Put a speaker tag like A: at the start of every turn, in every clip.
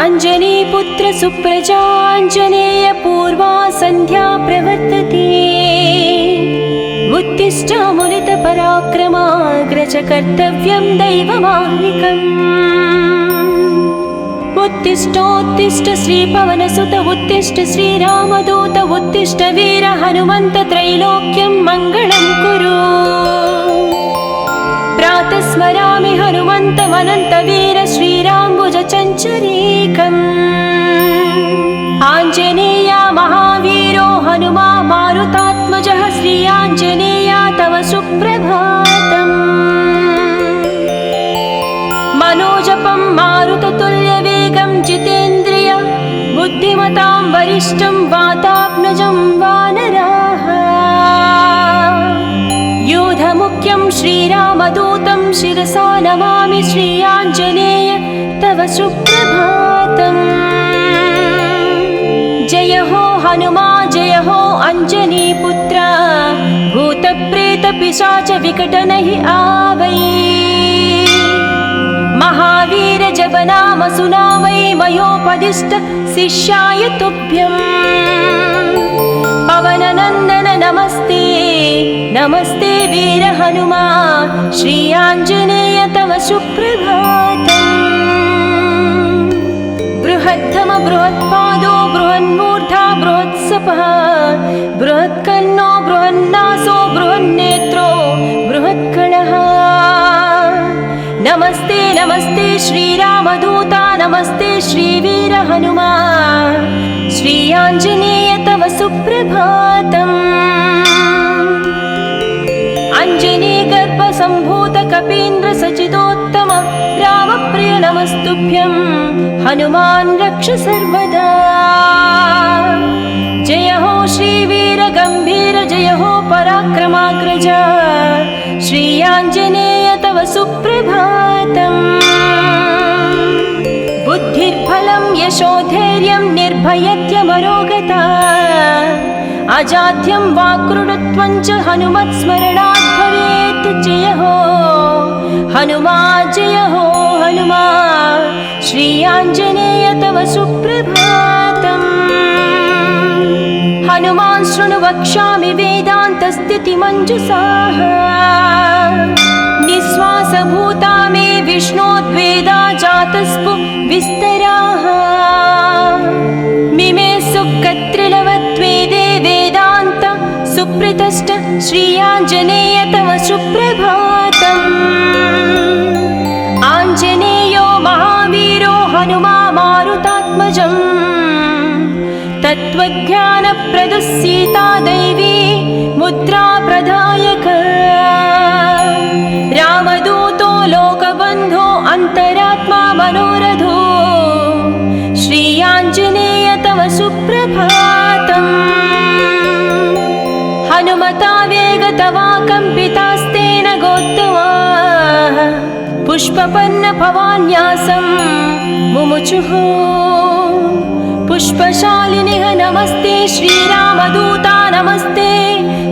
A: अञ्जनीपुत्र सुप्रजाञ्जनेय पूर्वा सन्ध्या प्रवर्तते। उत्तिष्ठ मुनितपराक्रमाग्रज कर्तव्यं दैवमाह्निकम्। उत्तिष्ठोत्तिष्ठ श्रीपवनसुत उत्तिष्ठ श्रीरामदूत उत्तिष्ठ वीर हनुमन्त त्रैलोक्यं मङ्गलं कुरु। प्रातः स्मरामि हनुमन्तमनन्तवीर श्रीराम्बुजचञ्चरीकम्। आञ्जनेया महावीरो हनुमा मारुतात्मजः श्रीयाञ्जनेया तव सुप्रभातम्। मनोजपं मारुततुल्यवेगं जितेन्द्रिय बुद्धिमतां वरिष्ठं वातात्मजं वानराः। योधमुख्यं श्रीरामदूतं शिरसा नमामि श्रीयाञ्जनेय तव सुप्रभातम्। जय हो हनुमा जय हो अञ्जनीपुत्र भूतप्रेतपिशाच विकटनहि आवै। महावीर जप नाम सुनावै मयोपदिष्ट शिष्याय तुभ्यम्। पवननन्दन नमस्ते नमस्ते वीर हनुमा श्रीयाञ्जनेय तव सुप्रभातम्। बृहद्धम बृहत्पादो बृहन्मूर्धा बृहत्सपः बृहत्कर्णो बृहन्नासो बृहन्नेत्रो बृहत्कणः। नमस्ते नमस्ते श्रीरामदूता नमस्ते श्रीवीर हनुमा श्रीयाञ्जनेय तव सुप्रभातम्। अञ्जनीगर्भसम्भूत कपीन्द्र सचिदोत्तम रामप्रिय नमस्तुभ्यं हनुमान् रक्ष सर्वदा। जय हो श्रीवीर गम्भीर जय हो पराक्रमाग्रज श्रीयाञ्जनेय तव सुप्रभातम्। बुद्धिर्बलं यशोधैर्यं निर्भयत्यमरोगता अजाड्यं वाक्कृतत्वं च हनुमत्स्मरणात् भवेत्। जय हो हनुमा जय हो हनुमा श्रीयाञ्जनेय तव सुप्रभातम्। हनुमान् शृणु वक्ष्यामि वेदान्तस्थितिमञ्जुषाः। निःश्वासभूता मे विष्णोद्वेदा जातस्पु विस्तराः। मिमे सुकत्रिलवत्वेदे वेदान्त सुप्रतिष्ठ श्रीयाञ्जनेय तव सुप्रभातम्। आञ्जनेयो महावीरो हनुमा मारुतात्मजम्। तत्त्वज्ञानप्रदः सीता दैवी मुद्रा प्रदायक। रामदूतो लोकबन्धो अन्तरात्मा मनोरथो श्रीयाञ्जनेय तव सुप्रभातम्। हनुमता वेगतवा कम्पितास्तेन गोत्तमा पुष्पपन्न भवान्यासं मुमुचुः। पुष्पशालिनिः नमस्ते श्रीरामदूता नमस्ते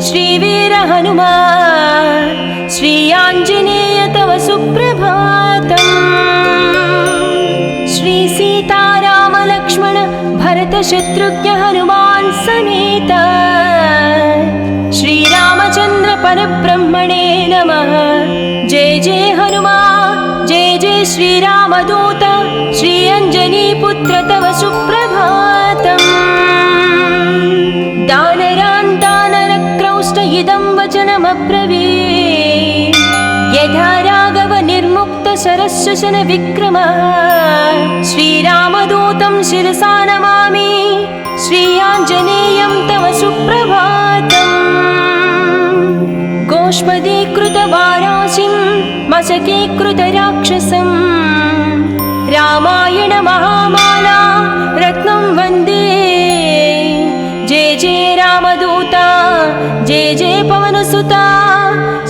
A: श्रीवीर हनुमा श्रीयाञ्जनेय तव सुप्रभातम्। श्रीसीतारामलक्ष्मण भरतशत्रुघ्न हनुमान् समेत श्रीरामचन्द्र परब्रह्मणे नमः। जय जय हनुमा जय जय श्रीरामदूत श्रीअञ्जनीपुत्र तव सुप्रभातम्। दानरान् दानरक्रौष्ट इदं वचनमब्रवीत्। यथा राघव निर्मुक्त शरशशन विक्रमः श्रीरामदूतं शिरसा नमामि श्रीयाञ्जनेयं तव सुप्रभातम्। गोष्पदीकृतवाराशिं मशकीकृतराक्षसं रामायण महामाला रत्नं वन्दे। जय जय रामदूता जय जय पवनसुता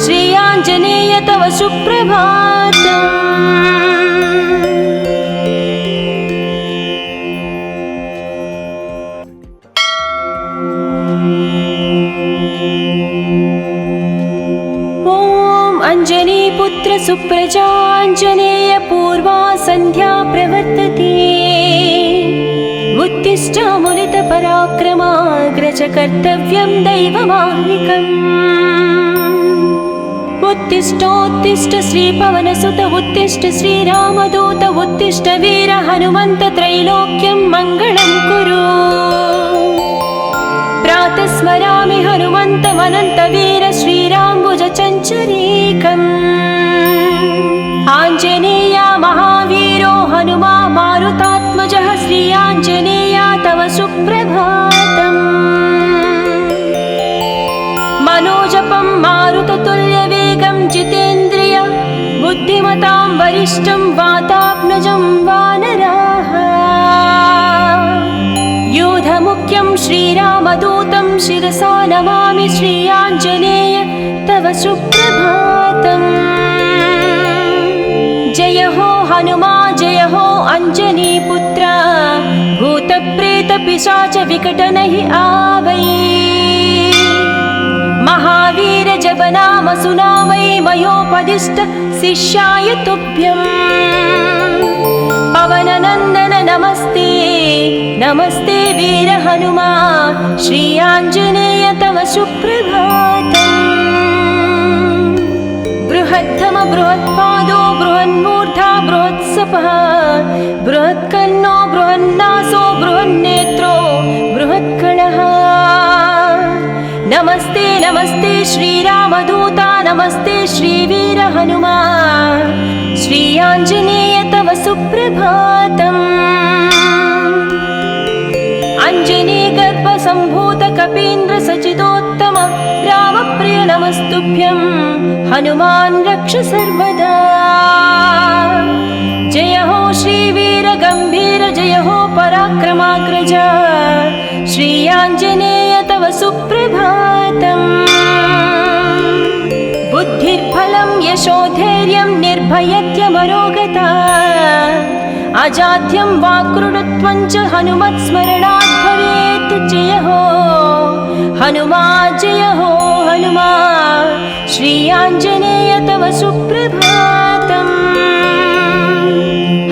A: श्रीयाञ्जनेय तव सुप्रभातम्। अञ्जनीपुत्र सुप्रजाञ्जनेय पूर्वा सन्ध्या प्रवर्तते। कर्तव्यं दैवमाह्निकम् उत्तिष्ठोत्तिष्ठ श्रीपवनसुत उत्तिष्ठ श्रीरामदूत उत्तिष्ठ वीर हनुमन्त त्रैलोक्यं मङ्गलं कुरु प्रातः स्मरामि हनुमन्तमनन्तवीर श्रीराम्बुजचञ्चरीकम् आञ्जनेया महावीरो हनुमा मारुतात्मजः श्री आञ्जनेया तव सुप्रभातम् मनोजपं मारुततुल्यवेगं जितेन्द्रिय बुद्धिमतां वरिष्ठं वातात्मजं वानराः योधमुख्यं श्रीरामदूतं शिरसा नमामि श्री आञ्जनेय तव सुप्रभातम् जय हो हनुमा जय हो अंजनीपुत्र भूतप्रेतपिशाच विकटनहि आवै महावीर जपनाम सुनावै मयोपदिष्ट शिष्याय तुभ्यं पवननन्दन नमस्ते नमस्ते वीर हनुमा श्री आञ्जनेय तव सुप्रभातम् बृहत्तम बृहत्पादो बृहन्मूर्धा बृहत्सपः बृहत्कर्णो बृहन्नासो बृहन्नेत्रो बृहत्कणः नमस्ते नमस्ते श्रीरामदूता नमस्ते श्रीवीर हनुमा श्री आञ्जनेय तव सुप्रभातम् अञ्जनीगर्भसम्भूत कपीन्द्र सचिदोत्तम रामप्रिय नमस्तुभ्यं हनुमान् रक्ष सर्वदा जय हो श्रीवीर गम्भीर जय हो पराक्रमाग्रज श्री आञ्जनेय तव सुप्रभातम् बुद्धिर्बलं यशोधैर्यं निर्भयत्यमरोगता अजाड्यं वाक्कृतत्वं च हनुमत्स्मरणात् भवेत् जय हो हनुमा श्री आञ्जनेय तव सुप्रभातम्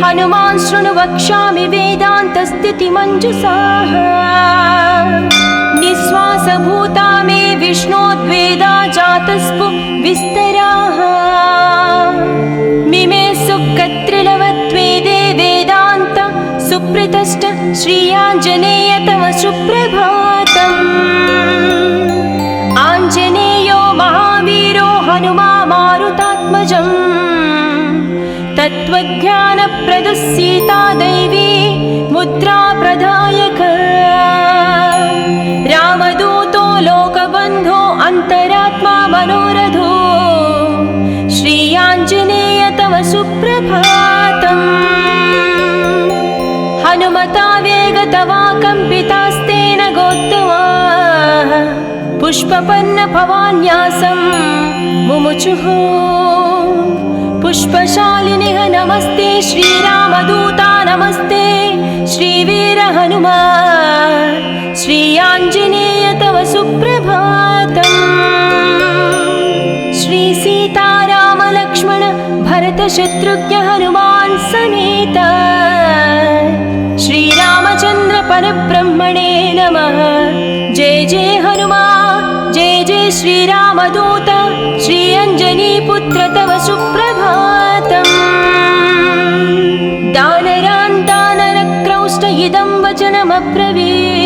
A: हनुमान् शृणु वक्ष्यामि वेदान्तस्थितिमञ्जुषाः निःश्वासभूता मे विष्णोद्वेदा जातस्पु विस्तराः मिमे सुकत्रिलवत्वेदे वेदान्त सुप्रतिष्ठ श्री आञ्जनेय तव सुप्रभातम् आञ्जनेयो महावीरो हनुमा मारुतात्मजम् तत्त्वज्ञानप्रदः सीता दैवी मुद्रा प्रदायक रामदूतो लोकबन्धो अन्तरात्मा मनोरथो श्री आञ्जनेय तव सुप्रभातम् हनुमता वेगतवा कम्पितास्तेन गोत्तमा पुष्पपन्न भवान्यासं मुमुचुः पुष्पशालिनिः नमस्ते श्रीरामदूता नमस्ते श्रीवीर हनुमा श्री आञ्जनेय तव सुप्रभातम् श्री सीताराम लक्ष्मण भरत शत्रुघ्न हनुमान् समेत श्रीरामचन्द्र परब्रह्मणे नमः जय जय हनुमा जय जय श्रीरामदूत श्री अञ्जनीपुत्र तव सुप्रभातम् दानरान् दानरक्रौष्ट इदं वचनमब्रवीत्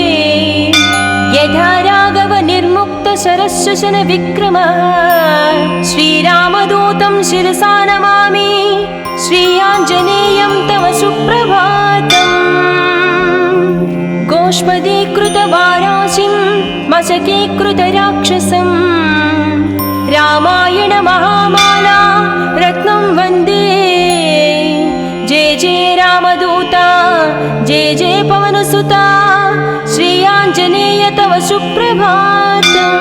A: यथा राघव निर्मुक्त शरशशन विक्रमः श्रीरामदूतं शिरसा नमामि श्री आञ्जनेयं तव सुप्रभातम् गोष्पदीकृतवाराशिं मशकीकृतराक्षसं रामायण महामाला रत्नं वन्दे जय जय रामदूता जय जय पवनसुता श्री आञ्जनेय तव सुप्रभातम्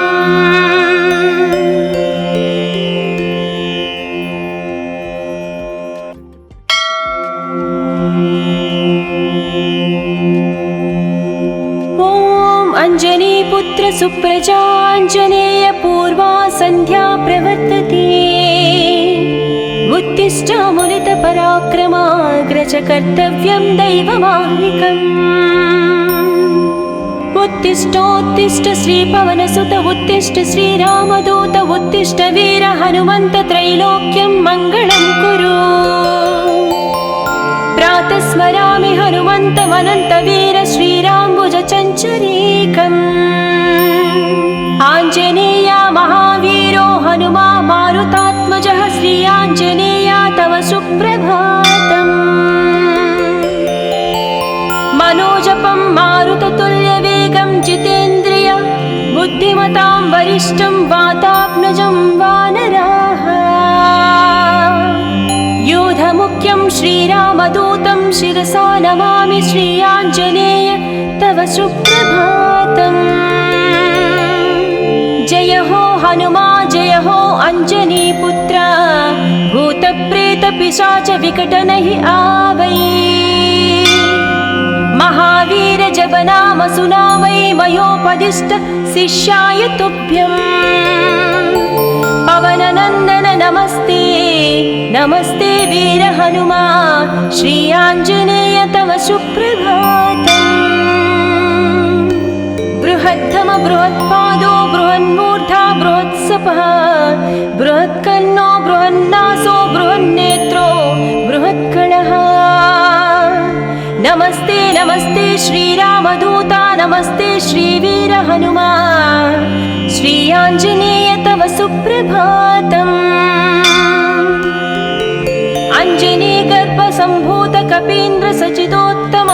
A: अंजनीपुत्र सुप्रजाञ्जनेय पूर्वा सन्ध्या प्रवर्तते उत्तिष्ठामुनित पराक्रमाग्रज कर्तव्यं दैवमाह्निकम् उत्तिष्ठोत्तिष्ठ श्रीपवनसुत उत्तिष्ठ श्रीरामदूत उत्तिष्ठ वीर हनुमन्त त्रैलोक्यं मङ्गलं कुरु। प्रातः स्मरामि हनुमन्तमनन्तवीर श्रीराम्बुजचञ्चरीकम्। आञ्जनेया महावीरो हनुमा मारुतात्मजः श्री आञ्जनेया तव सुप्रभातम्। मनोजपं मारुततुल्यवेगं जितेन्द्रिय बुद्धिमतां वरिष्ठं वातात्मजं वानराः। योधमुख्यं श्रीरामदूतं शिरसा नमामि श्री आञ्जनेय तव सुप्रभातम्। जय हो हनुमा जय हो अञ्जनीपुत्र भूतप्रेतपिशाच विकटनहि आवै। महावीर जप नाम सुनावै मयोपदिष्ट शिष्याय तुभ्यम्। पवननन्दन नमस्ते नमस्ते वीर हनुमा श्री आञ्जनेय तव सुप्रभातम्। बृहद्धम बृहत्पादो बृहन्मूर्धा बृहत्सपः बृहत्कन्नो बृहन्नासो बृहन्नेत्रो बृहत्कणः। नमस्ते नमस्ते श्रीरामदूता नमस्ते श्रीवीर हनुमा श्री आञ्जनेय तव सुप्रभातम्। अञ्जनीगर्भसम्भूत कपीन्द्र सचिदोत्तम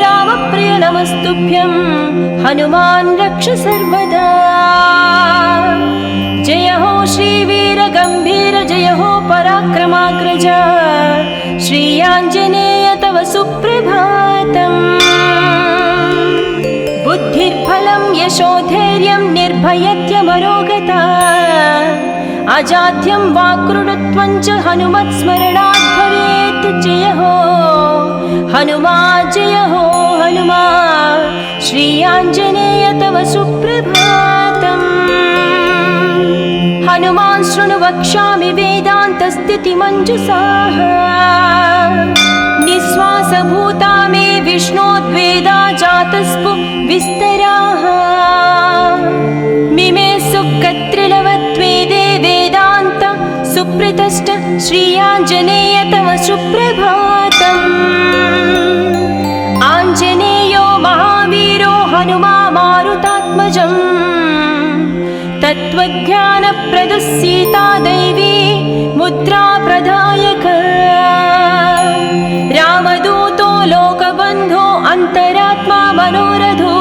A: रामप्रिय नमस्तुभ्यं हनुमान् रक्ष सर्वदा। जय हो श्रीवीर गम्भीर जय हो पराक्रमाग्रज श्री आञ्जनेय तव सुप्रभातम्। बुद्धिर्बलं यशोधैर्यं निर्भयत्यमरोगता अजाड्यं वाक्कृतत्वं च हनुमत्स्मरणात् भवेत्। जय हो हनुमा जय हो हनुमा श्री आञ्जनेय तव सुप्रभातम्। हनुमान् शृणु वक्ष्यामि वेदान्तस्थितिमञ्जुषाः निःश्वासभूता मे विष्णोद्वेदा जातस्पु विस्तराः। मिमे सुकत्रिलवत्वेदे वेदान्त सुप्रतिष्ठ श्री आञ्जनेय तव सुप्रभातम्। आञ्जनेयो महावीरो हनुमा मारुतात्मजम् तत्त्वज्ञानप्रदः सीता दैवी मुद्रा प्रदायक। रामदूतो लोकबन्धो अन्तरात्मा मनोरथो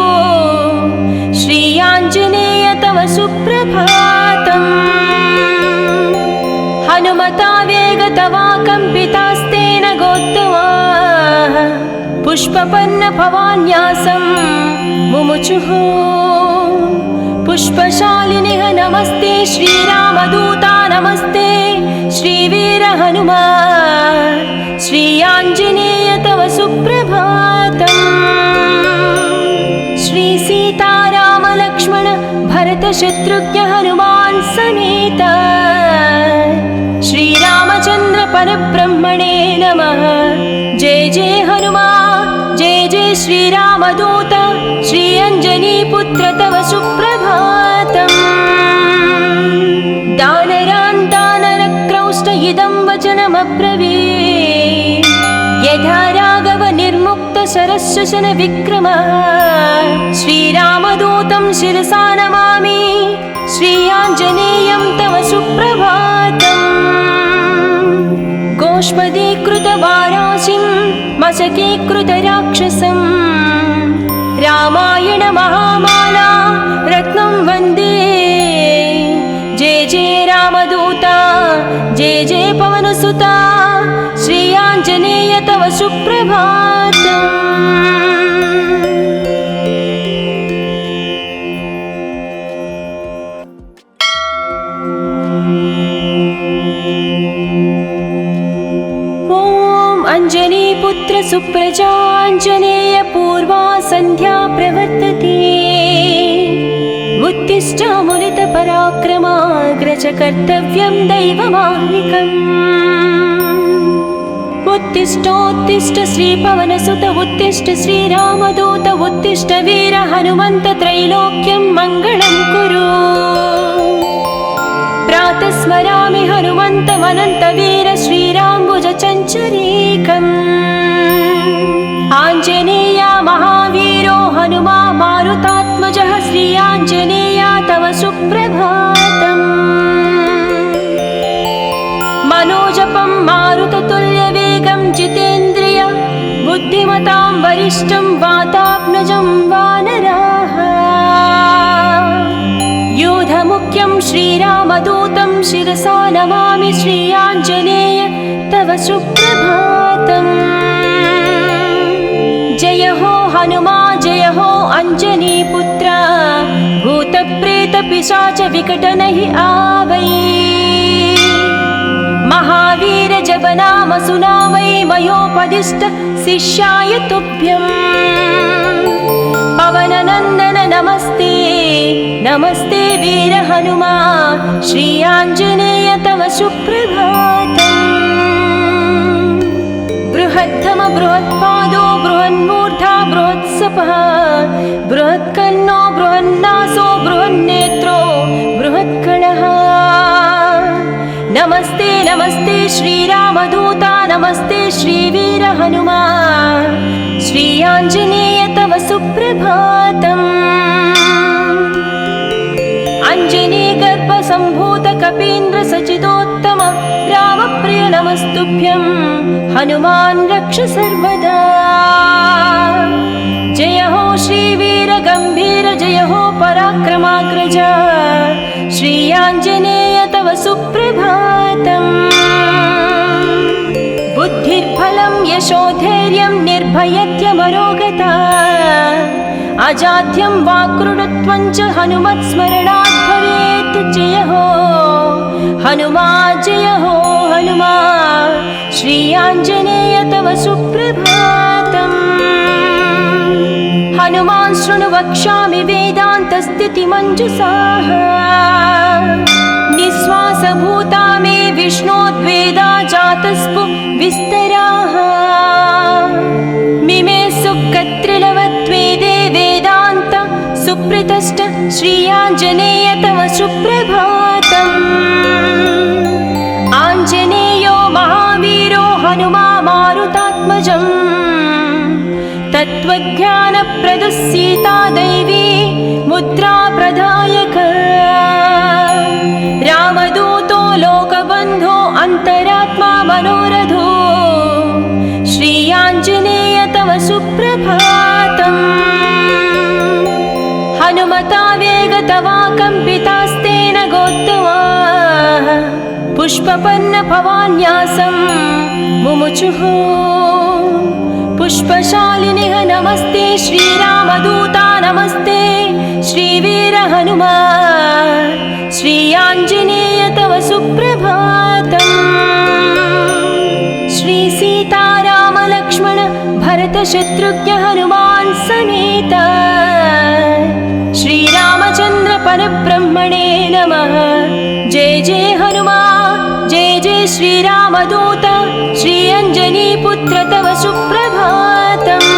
A: श्री आञ्जनेय तव सुप्रभातम्। हनुमता वेगतवा कम्पितास्तेन गोत्तमा पुष्पपन्न भवान्यासं मुमुचुः। पुष्पशालिनिः नमस्ते श्रीरामदूता नमस्ते श्रीवीर हनुमा श्री आञ्जनेय तव सुप्रभातम्। श्री सीताराम लक्ष्मण भरत शत्रुघ्न हनुमान् समेत श्रीरामचन्द्र परब्रह्मणे नमः। जय जय हनुमा जय जय श्रीरामदूत श्री अञ्जनीपुत्र तव सुप्रभातम्। दानरान् दानरक्रौष्ट इदं वचनमब्रवीत् यथा राघव निर्मुक्त शरशशन विक्रम। श्रीरामदूतं शिरसा नमामि श्री आञ्जनेयं तव सुप्रभातम्। गोष्पदीकृतवाराशिं मशकीकृतराक्षसं रामायण महामाला रत्नं वन्दे। जय जय रामदूता जय जय पवनसुता श्री आञ्जनेय तव सुप्रभातम्। अञ्जनीपुत्र सुप्रजाञ्जनेय पूर्वा सन्ध्या प्रवर्तते। उत्तिष्ठामुनितपराक्रमाग्रज कर्तव्यं दैवमाह्निकम्। उत्तिष्ठोत्तिष्ठ श्रीपवनसुत उत्तिष्ठ श्रीरामदूत उत्तिष्ठ वीर हनुमन्त त्रैलोक्यं मङ्गलं कुरु। प्रातः स्मरामि हनुमन्तमनन्तवीर श्रीराम्बुजचञ्चरीकम्। आञ्जनेया महावीरो हनुमा मारुतात्मजः श्री आञ्जनेया तव सुप्रभातम्। मनोजपं मारुततुल्यवेगं जितेन्द्रिय बुद्धिमतां वरिष्ठं वातात्मजं वानराः। योधमुख्यं श्रीरामदूतं शिरसा नमामि श्री आञ्जनेय तव सुप्रभातम्। जय हो हनुमा जय हो अञ्जनीपुत्र भूतप्रेतपिशाच विकटनहि आवै। महावीर जपनाम सुनामै मयोपदिष्ट शिष्याय तुभ्यम्। पवननन्दन नमस्ते नमस्ते वीर हनुमा श्री आञ्जनेय तव सुप्रभातम्। बृहत्तम बृहत्पादो बृहन्मूर्धा बृहत्सपः बृहत्कर्णो बृहन्नासो बृहन्नेत्रो बृहत्कणः। नमस्ते नमस्ते श्रीरामदूता नमस्ते श्रीवीर हनुमा श्री आञ्जनेय तव सुप्रभातम्। अञ्जनीगर्भसम्भूत कपीन्द्र सचिदोत्तम रामप्रिय नमस्तुभ्यं हनुमान् रक्ष सर्वदा। जय हो श्रीवीर गम्भीर जय हो पराक्रमाग्रज श्री आञ्जनेय तव सुप्रभातम्। बुद्धिर्बलं यशोधैर्यं निर्भयत्यमरोगता अजाड्यं वाक्कृतत्वं च हनुमत्स्मरणात् भवेत्। जय हो हनुमा जय हो हनुमा श्री आञ्जनेय तव सुप्रभातम्। हनुमान् शृणु वक्ष्यामि वेदान्तस्थितिमञ्जुषाः। निःश्वासभूता मे विष्णोद्वेदा जातस्पु विस्तराः। मिमे सुकत्रिलवत्वेदे वेदान्त सुप्रतिष्ठ श्री आञ्जनेय तव सुप्रभातम्। आञ्जनेयो महावीरो हनुमा मारुतात्मजम्। तत्त्वज्ञानप्रदः सीता दैवी मुद्रा प्रदायक। रामदूतो लोकबन्धो अन्तरात्मा मनोरथो श्री आञ्जनेय तव सुप्रभातम्। हनुमता वेगतवा कम्पितास्तेन गोत्तमा पुष्पपन्न भवान्यासं मुमुचुः। पुष्पशालिनिः नमस्ते श्रीरामदूता नमस्ते श्रीवीर हनुमा श्री आञ्जनेय तव सुप्रभातम्। श्री सीताराम लक्ष्मण भरत शत्रुघ्न हनुमान् समेत श्रीरामचन्द्र परब्रह्मणे नमः। जय जय हनुमा जय जय श्रीरामदूत श्री अञ्जनीपुत्र तव सुप्रभातम्।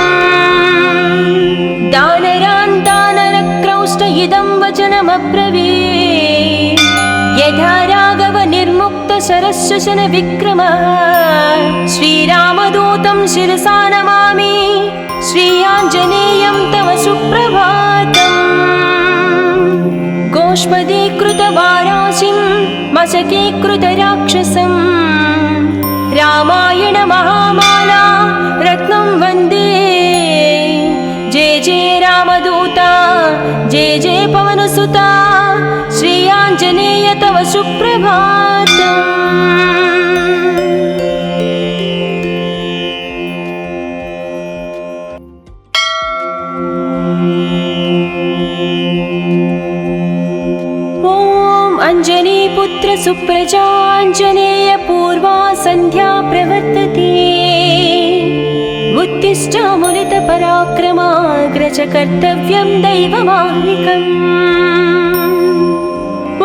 A: दानरान् दानरक्रौष्ट इदं वचनमब्रवीत्। यथा राघव निर्मुक्त शरश्वसन विक्रमः श्रीरामदूतं शिरसा नमामि श्री आञ्जनेयं तव सुप्रभातम्। गोष्पदीकृतवाराशिं मशकीकृतराक्षसं रामायण महामाला रत्नं वन्दे। जय जय रामदूता जय जय पवनसुता श्री आञ्जनेय तव सुप्रभातम्। अञ्जनीपुत्र सुप्रजाञ्जनेय पूर्वा सन्ध्या प्रवर्तते। उत्तिष्ठामुनितपराक्रमाग्रज कर्तव्यं दैवमाह्निकम्।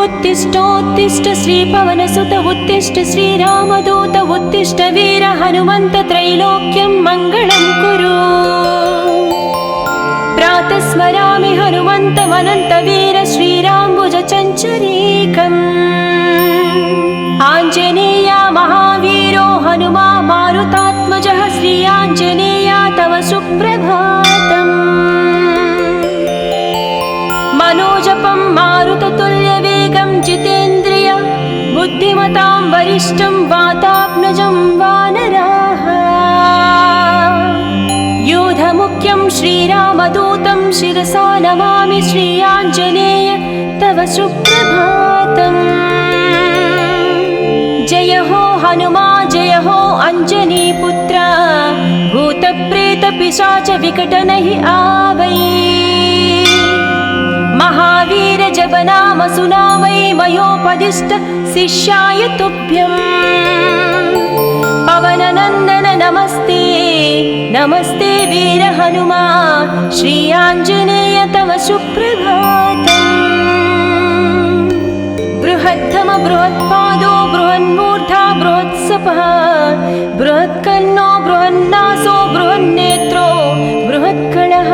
A: उत्तिष्ठोत्तिष्ठ श्रीपवनसुत उत्तिष्ठ श्रीरामदूत उत्तिष्ठ वीर हनुमन्त त्रैलोक्यं मङ्गलं कुरु। प्रातः स्मरामि हनुमन्तमनन्तवीर श्रीराम्बुजचञ्चरीकम्। आञ्जनेया महावीरो हनुमा मारुतात्मजः श्री आञ्जनेया तव सुप्रभातम्। मनोजपं मारुततुल्यवेगं जितेन्द्रिय बुद्धिमतां वरिष्ठं वातात्मजं वानराः। योधमुख्यं श्रीरामदूतं शिरसा नमामि श्री आञ्जनेय तव सुप्रभातम्। जय हो हनुमा जय हो अञ्जनीपुत्र भूतप्रेतपिशाच विकटनहि आवै। महावीर जपनाम सुनावै मयोपदिष्ट शिष्याय तुभ्यम्। पवननन्दन नमस्ते नमस्ते वीर हनुमा श्री आञ्जनेय तव सुप्रभातम्। बृहत्तम बृहत्पादो बृहन्मूर्धा बृहत्सपः बृहत्कर्णो बृहन्नासो बृहन्नेत्रो बृहत्कणः।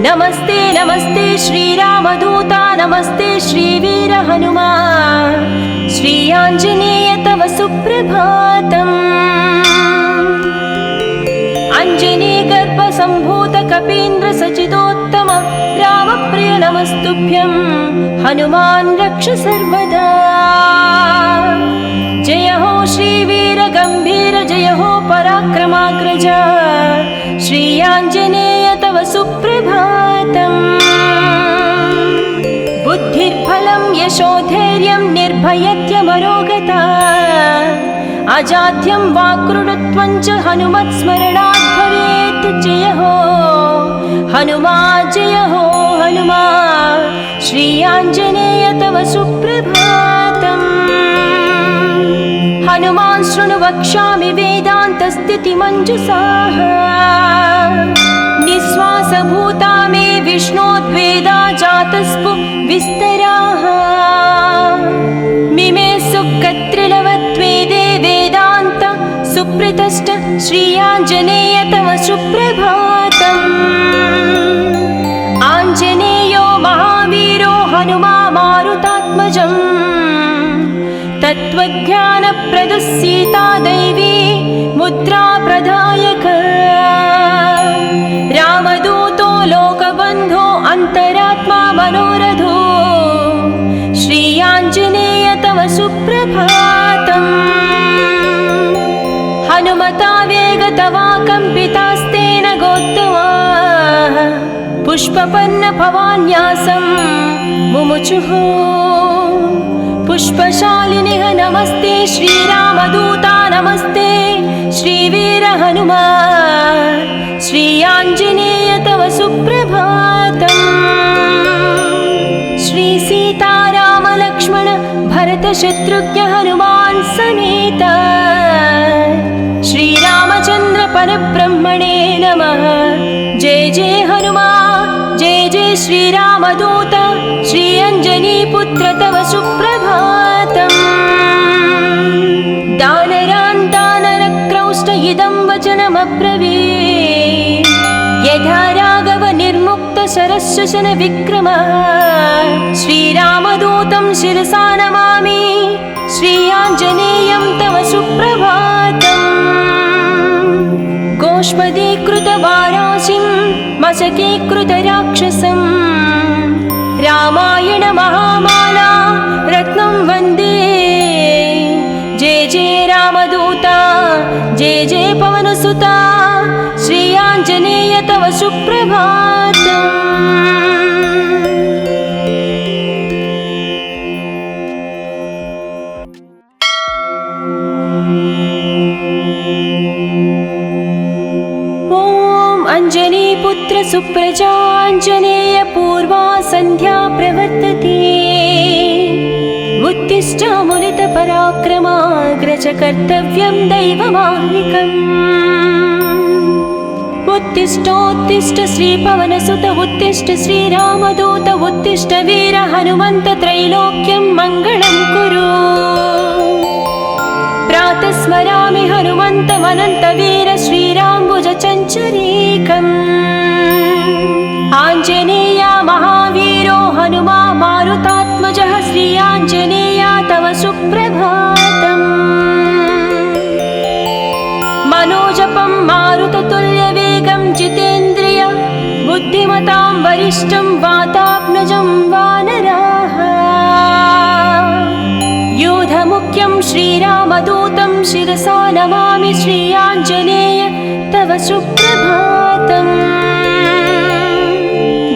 A: नमस्ते नमस्ते श्रीरामदूता नमस्ते श्रीवीर हनुमा श्री आञ्जनेय तव सुप्रभातम्। अञ्जनीगर्भसम्भूत कपीन्द्र सचिदोत्तम रामप्रिय नमस्तुभ्यं हनुमान् रक्ष सर्वदा। जय हो श्रीवीर गम्भीर जय हो पराक्रमाग्रज श्री आञ्जनेय तव सुप्रभातम्। बुद्धिर्बलं यशोधैर्यं निर्भयत्यमरोगता अजाड्यं वाक्कृतत्वं च हनुमत्स्मरणात् भवेत्। जय हो हनुमा जय हो हनुमा श्री आञ्जनेय तव सुप्रभातम्। हनुमान् शृणु वक्ष्यामि वेदान्तस्थितिमञ्जुषाः निःश्वासभूता मे विष्णोद्वेदा जातस्पु विस्तराः। मिमे सुकत्रिलवत्वेदे वेदान्त सुप्रतिष्ठ श्री आञ्जनेय तव सुप्रभातम्। आञ्जनेयो महावीरो हनुमा मारुतात्मजम् तत्त्वज्ञानप्रदः सीता दैवी मुद्रा प्रदायक। रामदूतो लोकबन्धो अन्तरात्मा मनोरथो श्री आञ्जनेय तव सुप्रभातम्। हनुमता वेगतवा कम्पितास्तेन गोत्तमाः पुष्पपन्न भवान्यासं मुमुचुः। पुष्पशालिनिः नमस्ते श्रीरामदूता नमस्ते श्रीवीर हनुमा श्री आञ्जनेय तव सुप्रभातम्। श्री सीताराम लक्ष्मण भरत शत्रुघ्न हनुमान् समेत श्रीरामचन्द्र परब्रह्मणे नमः। जय जय हनुमा जय जय श्रीरामदूत श्री अञ्जनीपुत्र तव सुप्रभातम्। दानरान् दानरक्रौष्ट इदं वचनमब्रवीत् यथा राघव निर्मुक्त शरशशन विक्रमः। श्रीरामदूतं शिरसा नमामि श्री आञ्जनेयं तव सुप्रभातम्। गोष्पदीकृतवाराशिं मशकीकृतराक्षसं रामायण महामाला रत्नं वन्दे। जय जय रामदूता जय जय पवनसुता श्री आञ्जनेय तव सुप्रभातम्। अञ्जनीपुत्र सुप्रजाञ्जनेय पूर्वा सन्ध्या प्रवर्तते। उत्तिष्ठामुलितपराक्रमाग्रज कर्तव्यं दैवमाह्निकम्। उत्तिष्ठोत्तिष्ठ श्रीपवनसुत उत्तिष्ठ श्रीरामदूत उत्तिष्ठ वीर हनुमन्त त्रैलोक्यं मङ्गलं कुरु। प्रातः स्मरामि हनुमन्तमनन्तवीर श्रीराम्बुजचञ्चरीकम्। आञ्जनेया महावीरो हनुमा मारुतात्मजः श्री आञ्जनेया तव सुप्रभातम्। मनोजपं मारुततुल्यवेगं जितेन्द्रिय बुद्धिमतां वरिष्ठं वातात्मजं वानराः। योधमुख्यं श्रीरामदूतं शिरसा नमामि श्री आञ्जनेय तव सुप्रभातम्।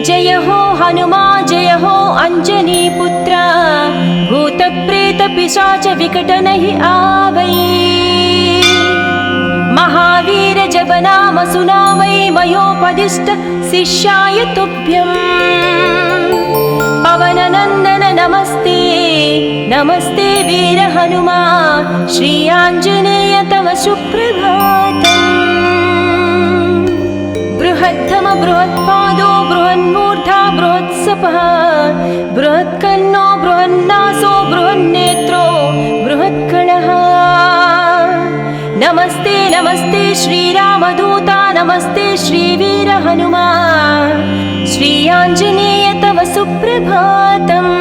A: जय हो हनुमा जय हो अञ्जनीपुत्र भूतप्रेतपिशाच विकटनहि आवै। महावीर जपनाम सुनामै मयोपदिष्ट शिष्याय तुभ्यम्। पवननन्दन नमस्ते नमस्ते वीर हनुमा श्री आञ्जनेय तव सुप्रभातम्। बृहत्तम बृहत्पादो बृहन्मूर्धा बृहत्सपः बृहत्कर्णो बृहन्नासो बृहन्नेत्रो बृहत्कणः। नमस्ते नमस्ते श्रीरामदूता नमस्ते श्रीवीर हनुमा श्री आञ्जनेय तव सुप्रभातम्।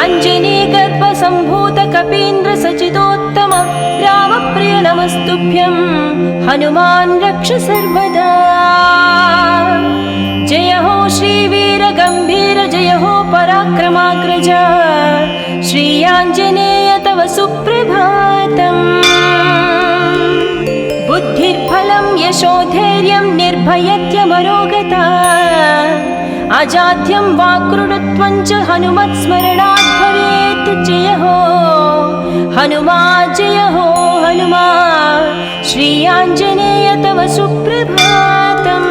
A: अञ्जनीगर्भसम्भूत कपीन्द्र सचिदोत्तम रामप्रिय नमस्तुभ्यं हनुमान् रक्ष सर्वदा। जय हो श्रीवीर गम्भीर जय हो पराक्रमाग्रज श्री आञ्जनेय तव सुप्रभातम्। बुद्धिर्बलं यशोधैर्यं निर्भयत्यमरोगता अजाड्यं वाक्कृतत्वं च हनुमत्स्मरणात् भवेत्। जय हो हनुमा जय हो हनुमा श्री आञ्जनेय तव सुप्रभातम्।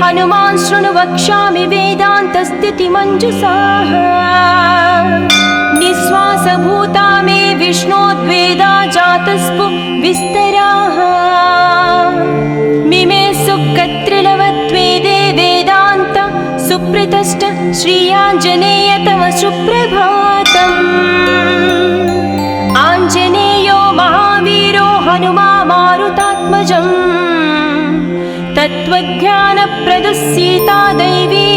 A: हनुमान् शृणु वक्ष्यामि वेदान्तस्थितिमञ्जुषाः। निःश्वासभूता मे विष्णोद्वेदा जातस्पु विस्तराः। मिमे सुकत्रिलवत्वेदे वेदान्त सुप्रतिष्ठ श्री आञ्जनेय तव सुप्रभातम्। आञ्जनेयो महावीरो हनुमा मारुतात्मजम् तत्त्वज्ञानप्रदः सीता दैवी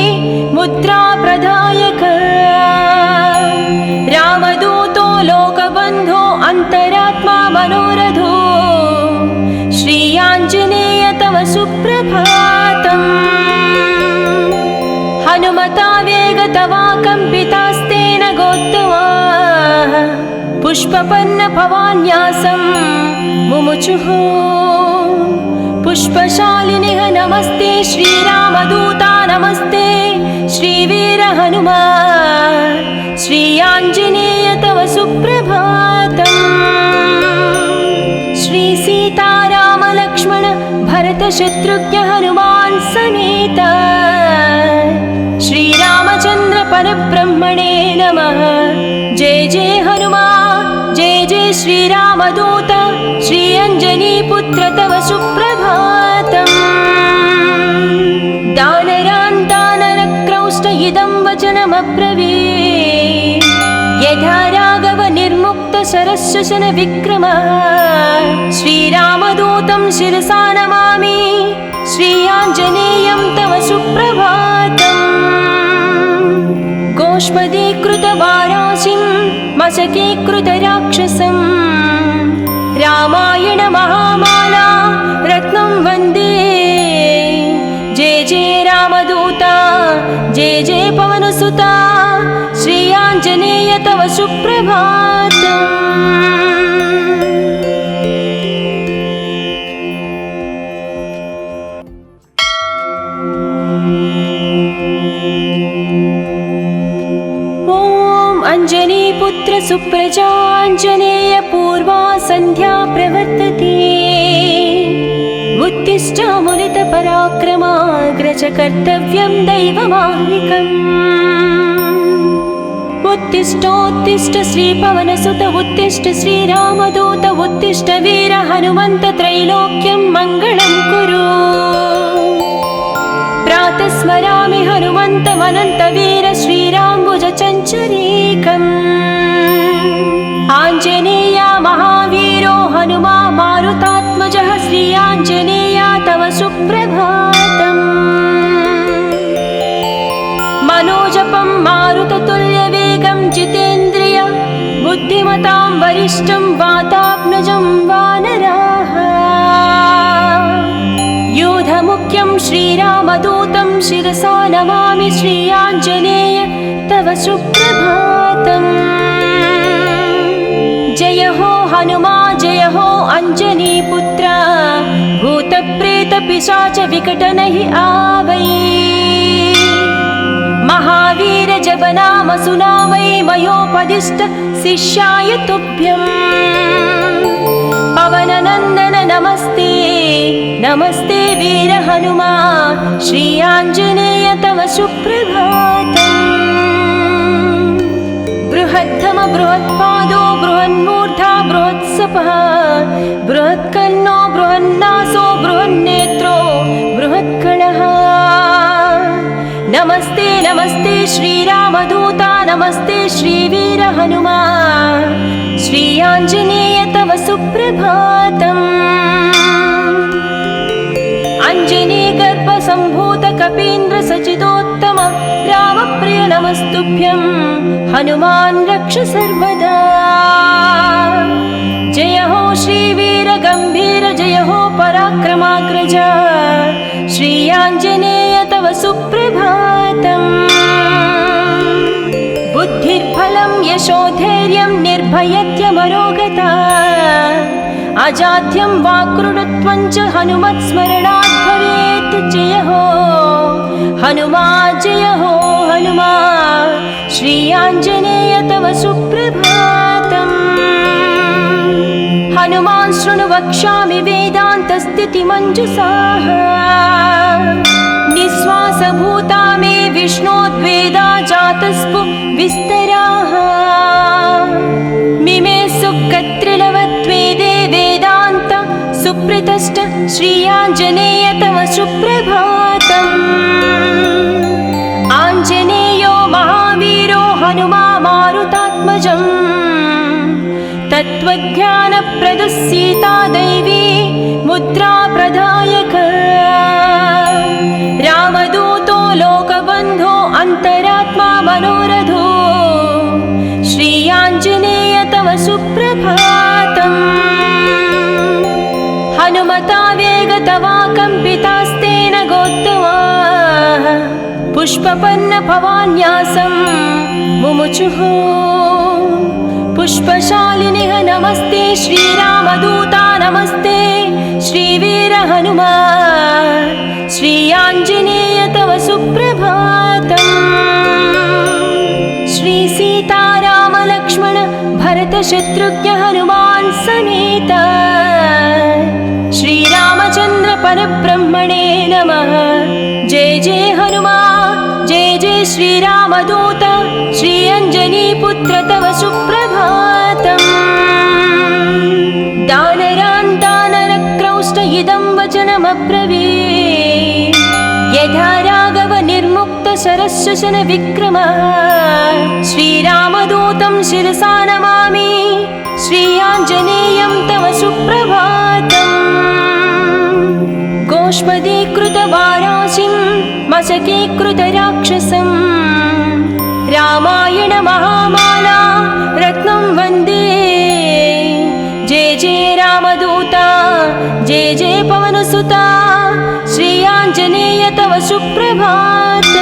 A: मुद्रा प्रदायक। रामदूतो लोकबन्धो अन्तरात्मा मनोरथो श्री आञ्जनेय तव सुप्रभातम्। हनुमता वेगतवा कम्पितास्तेन गोत्तमाः पुष्पपन्न भवान्यासं मुमुचुः। पुष्पशालिनिः नमस्ते श्रीरामदूता नमस्ते श्रीवीर हनुमा श्री आञ्जनेय तव सुप्रभातम्। श्री सीताराम लक्ष्मण भरत शत्रुघ्न हनुमान् समेत श्रीरामचन्द्र परब्रह्मणे नमः। जय जय हनुमा जय जय श्रीरामदूत श्री अञ्जनीपुत्र तव सुप्रभातम्। दानरान्तानरक्रौष्ट इदं वचनमब्रवीत् यथा राघव निर्मुक्त शरशशन विक्रम। श्रीरामदूतं शिरसा नमामि श्री आञ्जनेयं तव सुप्रभातम्। गोष्पदीकृतवाराशिं मशकीकृतराक्षसं रामायण महामाला रत्नं वन्दे। जय जय रामदूता जय जय पवनसुता श्री आञ्जनेय तव सुप्रभातम्। अञ्जनीपुत्र सुप्रजाञ्जनेय पूर्वा सन्ध्या प्रवर्तते। उत्तिष्ठ मुनितपराक्रमाग्रज कर्तव्यं दैवमाह्निकम्। उत्तिष्ठोत्तिष्ठ श्रीपवनसुत उत्तिष्ठ श्रीरामदूत उत्तिष्ठ वीर हनुमन्त त्रैलोक्यं मङ्गलं कुरु। प्रातः स्मरामि हनुमन्तमनन्तवीर श्रीराम्बुजचञ्चरीकम्। आञ्जनेया महावीरो हनुमा मारुतात्मजः श्री आञ्जनेया तव सुप्रभातम्। मनोजपं मारुततुल्यवेगं जितेन्द्रिय बुद्धिमतां वरिष्ठं वातात्मजं वानराः। यूधमुख्यं श्रीरामदूतं शिरसा नमामि श्री आञ्जनेय तव सुप्रभातम्। जय हो हनुमा जय हो अञ्जनीपुत्र भूतप्रेतपिशाच विकटनहि आवै। महावीर जप नाम सुनावै मयोपदिष्ट शिष्याय तुभ्यम्। पवननन्दन नमस्ते नमस्ते वीर हनुमा श्री आञ्जनेय तव सुप्रभातम्। बृहद्धम बृहत्पादो बृहन्मूर्धा बृहत्सपः बृहत्कर्णो बृहन्नासो बृहन्नेत्रो बृहत्कणः। नमस्ते नमस्ते श्रीरामदूता नमस्ते श्रीवीर हनुमा श्री आञ्जनेय तव सुप्रभातम्। अञ्जनीगर्भसम्भूत कपीन्द्र सचिदोत्तम रामप्रिय नमस्तुभ्यं हनुमान् रक्ष सर्वदा। जय हो श्रीवीर गम्भीर जय हो पराक्रमाग्रज श्री आञ्जनेय तव सुप्रभातम्। बुद्धिर्बलं यशोधैर्यं निर्भयत्यमरोगता अजाड्यं वाक्कृतत्वं च हनुमत्स्मरणात् भवेत्। जय हो हनुमा जय हो हनुमा श्री आञ्जनेय तव सुप्रभातम्। हनुमान् शृणु वक्ष्यामि वेदान्तस्थितिमञ्जुषाः निःश्वासभूता मे विष्णोद्वेदा जातस्पु विस्तराः। मिमे सुकत्रिलवत्वेदे वेदान्त सुप्रतिष्ठ श्री आञ्जनेय तव सुप्रभातम्। आञ्जनेयो महावीरो हनुमा मारुतात्मजम् तत्त्वज्ञानप्रदः सीता दैवी मुद्रा प्रदायक। रामदूतो लोकबन्धो अन्तरात्मा मनोरथो श्री आञ्जनेय तव सुप्रभातम्। हनुमता वेगतवा कम्पितास्तेन गोत्तमाः पुष्पपन्न भवान्यासं मुमुचुः। पुष्पशालिनिः नमस्ते श्रीरामदूता नमस्ते श्रीवीर हनुमा श्री आञ्जनेय तव सुप्रभातम्। श्री सीताराम लक्ष्मण भरत शत्रुघ्न हनुमान् समेत श्रीरामचन्द्र परब्रह्मणे नमः। जय जय हनुमा जय जय श्रीरामदूत श्री अञ्जनीपुत्र तव सुप्रभातम्। दानरान् दानरक्रौष्ट इदं वचनमब्रवीत् यथा राघव निर्मुक्त शरशशन विक्रमः। श्रीरामदूतं शिरसा नमामि श्री आञ्जनेयं तव सुप्रभातम्। गोष्पदीकृतवाराशिं मशकीकृतराक्षसं रामायण महामाला रत्नं वन्दे। जय जय रामदूता जय जय पवनसुता श्री आञ्जनेय तव सुप्रभातम्।